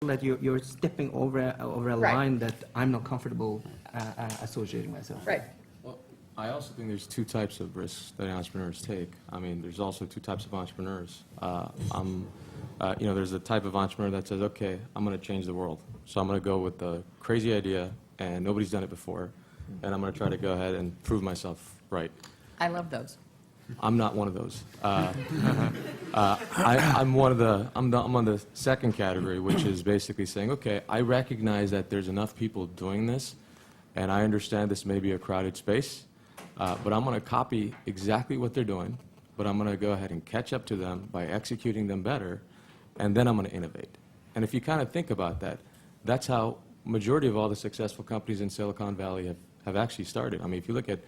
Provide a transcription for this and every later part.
that you're stepping over a Right. line that I'm not comfortable associating myself with. Right. Well, I also think there's two types of risks that entrepreneurs take. I mean, there's also two types of entrepreneurs. There's the type of entrepreneur that says, okay, I'm going to change the world. So I'm going to go with a crazy idea, and nobody's done it before, and I'm going to try to go ahead and prove myself right. I love those. I'm not one of those. I'm on the second category, which is basically saying, okay, I recognize that there's enough people doing this, and I understand this may be a crowded space, but I'm going to copy exactly what they're doing, but I'm going to go ahead and catch up to them by executing them better, and then I'm going to innovate. And if you kind of think about that, that's how majority of all the successful companies in Silicon Valley have actually started. I mean, if you look at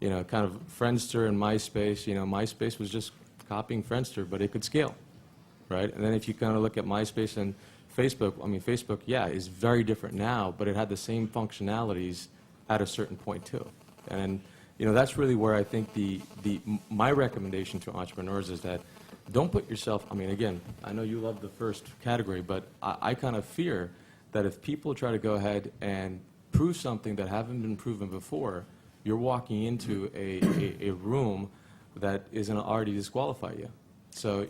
kind of Friendster and MySpace, MySpace was just copying Friendster, but it could scale, right? And then if you kind of look at MySpace and Facebook, I mean, Facebook, yeah, is very different now, but it had the same functionalities at a certain point too. And, that's really where I think my recommendation to entrepreneurs is that don't put yourself, I mean, again, I know you love the first category, but I kind of fear that if people try to go ahead and prove something that haven't been proven before, you're walking into a room that is going to already disqualify you. So,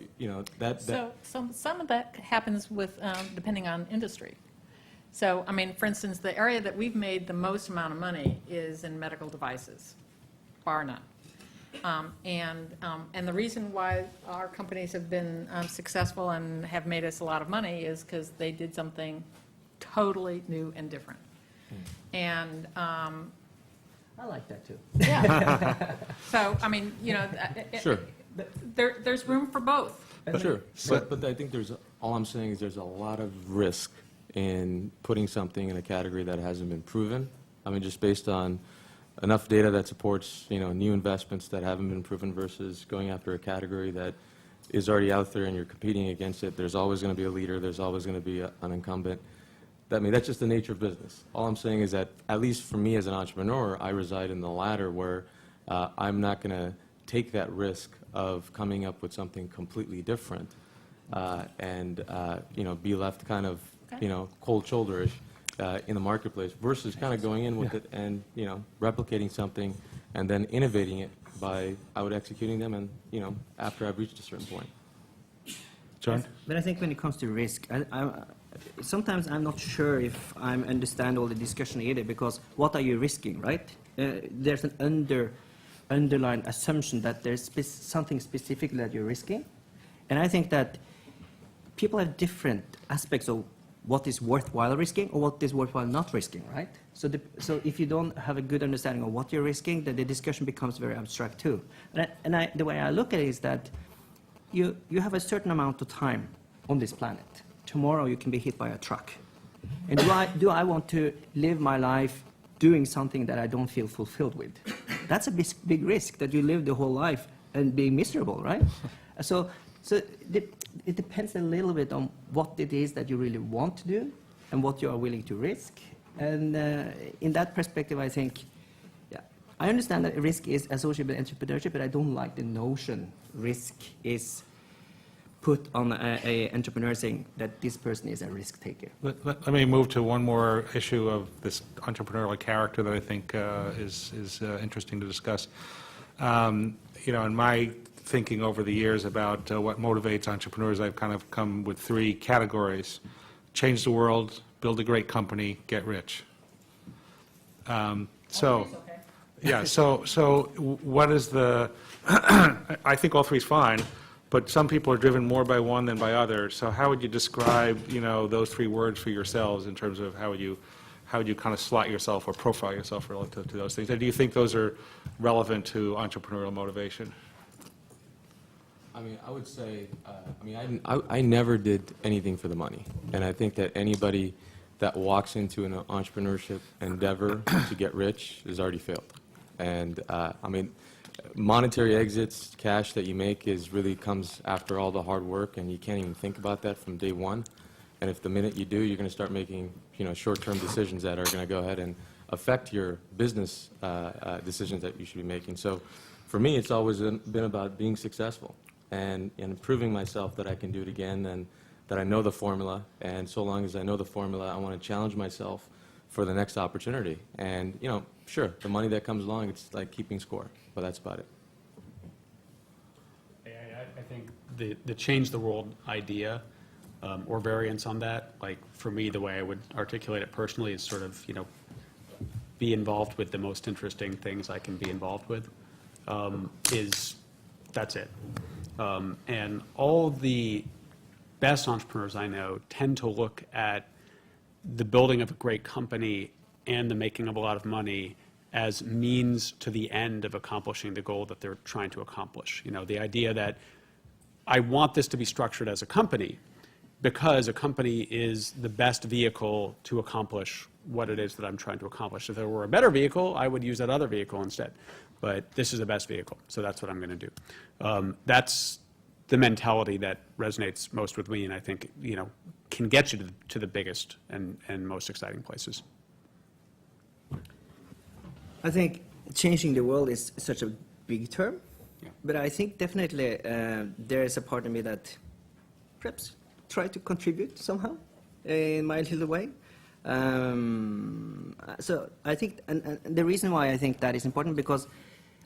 So some of that happens with, depending on industry. So, I mean, for instance, the area that we've made the most amount of money is in medical devices, bar none. And the reason why our companies have been successful and have made us a lot of money is because they did something totally new and different. And I like that too. yeah. So, I mean, Sure. there's room for both. Sure, but I think all I'm saying is there's a lot of risk in putting something in a category that hasn't been proven. I mean, just based on enough data that supports, new investments that haven't been proven versus going after a category that is already out there and you're competing against it. There's always going to be a leader. There's always going to be an incumbent. I mean, that's just the nature of business. All I'm saying is that, at least for me as an entrepreneur, I reside in the latter where I'm not going to take that risk of coming up with something completely different and be left kind of, cold shoulderish in the marketplace versus kind of going in with it and, replicating something and then innovating it by out executing them and, after I've reached a certain point. John? But I think when it comes to risk, sometimes I'm not sure if I understand all the discussion either, because what are you risking, right? There's an underlying assumption that there's something specific that you're risking. And I think that people have different aspects of what is worthwhile risking or what is worthwhile not risking, right? So if you don't have a good understanding of what you're risking, then the discussion becomes very abstract too. The way I look at it is that you have a certain amount of time on this planet. Tomorrow you can be hit by a truck. And do I want to live my life doing something that I don't feel fulfilled with? That's a big risk, that you live the whole life and be miserable, right? So it depends a little bit on what it is that you really want to do and what you are willing to risk. And in that perspective, I think, I understand that risk is associated with entrepreneurship, but I don't like the notion risk is put on a entrepreneur saying that this person is a risk taker. Let me move to one more issue of this entrepreneurial character that I think is interesting to discuss. In my thinking over the years about what motivates entrepreneurs, I've kind of come with three categories: change the world, build a great company, get rich. So what is the? I think all three is fine. But some people are driven more by one than by others. So how would you describe, those three words for yourselves in terms of how would you kind of slot yourself or profile yourself relative to those things? And do you think those are relevant to entrepreneurial motivation? I mean, I would say, I never did anything for the money. And I think that anybody that walks into an entrepreneurship endeavor to get rich has already failed. And monetary exits, cash that you make really comes after all the hard work, and you can't even think about that from day one. And if the minute you do, you're going to start making, short-term decisions that are going to go ahead and affect your business decisions that you should be making. So for me, it's always been about being successful and proving myself that I can do it again. And that I know the formula, and so long as I know the formula, I want to challenge myself for the next opportunity. And, you know, sure, the money that comes along, it's like keeping score, but that's about it. I think the change the world idea or variance on that, like for me, the way I would articulate it personally is sort of, you know, be involved with the most interesting things I can be involved with, that's it. And all the best entrepreneurs I know tend to look at the building of a great company and the making of a lot of money as means to the end of accomplishing the goal that they're trying to accomplish. You know, the idea that I want this to be structured as a company because a company is the best vehicle to accomplish what it is that I'm trying to accomplish. If there were a better vehicle, I would use that other vehicle instead. But this is the best vehicle, so that's what I'm going to do. That's the mentality that resonates most with me, and I think, you know, can get you to the biggest and most exciting places. I think changing the world is such a big term, Yeah. but I think definitely there is a part of me that perhaps try to contribute somehow in my little way. So I think, and the reason why I think that is important, because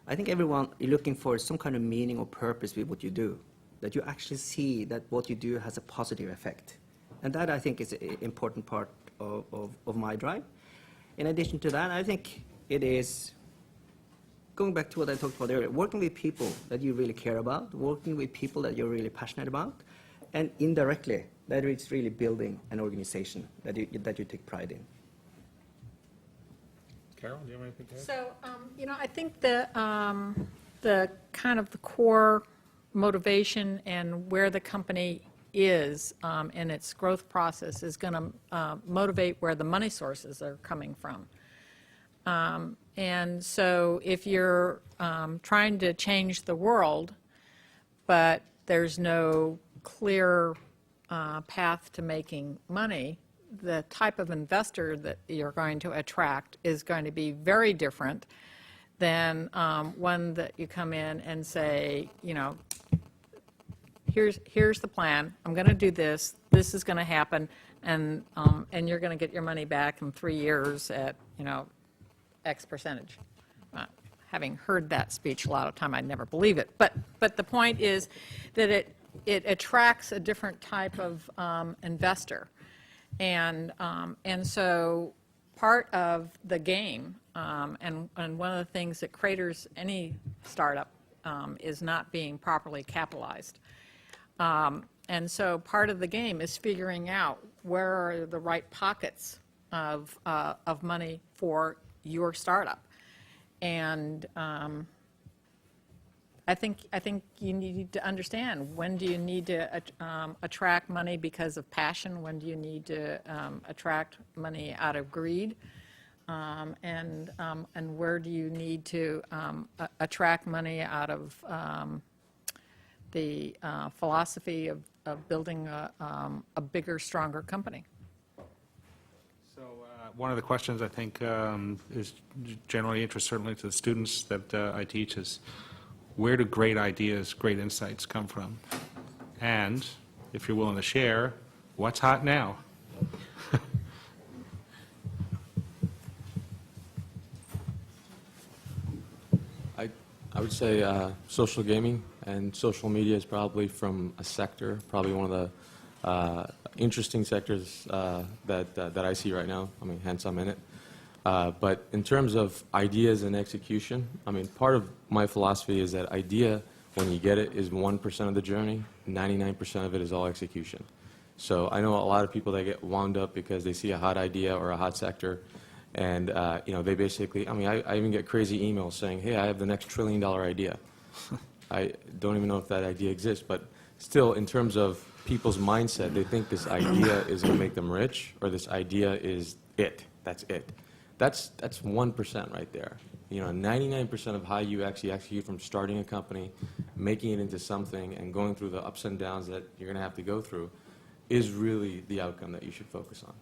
I think everyone is looking for some kind of meaning or purpose with what you do, that you actually see that what you do has a positive effect. And that, I think, is an important part of my drive. In addition to that, I think it is, going back to what I talked about earlier, working with people that you really care about, working with people that you're really passionate about, and indirectly, that it's really building an organization that you take pride in. Carol, do you have anything to add? So, you know, I think the kind of the core motivation and where the company is in its growth process is going to motivate where the money sources are coming from. And so if you're trying to change the world, but there's no clear path to making money, the type of investor that you're going to attract is going to be very different than one that you come in and say, you know, here's the plan. I'm going to do this. This is going to happen, and you're going to get your money back in 3 years at, you know, X percentage. Having heard that speech a lot of time, I'd never believe it. But the point is that it attracts a different type of investor, and so part of the game, and one of the things that craters any startup is not being properly capitalized. And so part of the game is figuring out where are the right pockets of money for your startup. And I think you need to understand, when do you need to attract money because of passion? When do you need to attract money out of greed? And where do you need to attract money out of the philosophy of building a bigger, stronger company? So one of the questions I think is generally interest certainly to the students that I teach is, where do great ideas, great insights come from? And if you're willing to share, what's hot now? I would say social gaming and social media is probably from a sector, probably one of the interesting sectors that I see right now. I mean, hence I'm in it. But in terms of ideas and execution, I mean, part of my philosophy is that idea, when you get it, is 1% of the journey. 99% of it is all execution. So I know a lot of people that get wound up because they see a hot idea or a hot sector, and you know, they basically, I mean, I even get crazy emails saying, hey, I have the next $1 trillion idea. I don't even know if that idea exists, but still, in terms of people's mindset, they think this idea is going to make them rich, or this idea is it. That's it. That's 1% right there. You know, 99% of how you actually execute, from starting a company, making it into something, and going through the ups and downs that you're going to have to go through, is really the outcome that you should focus on.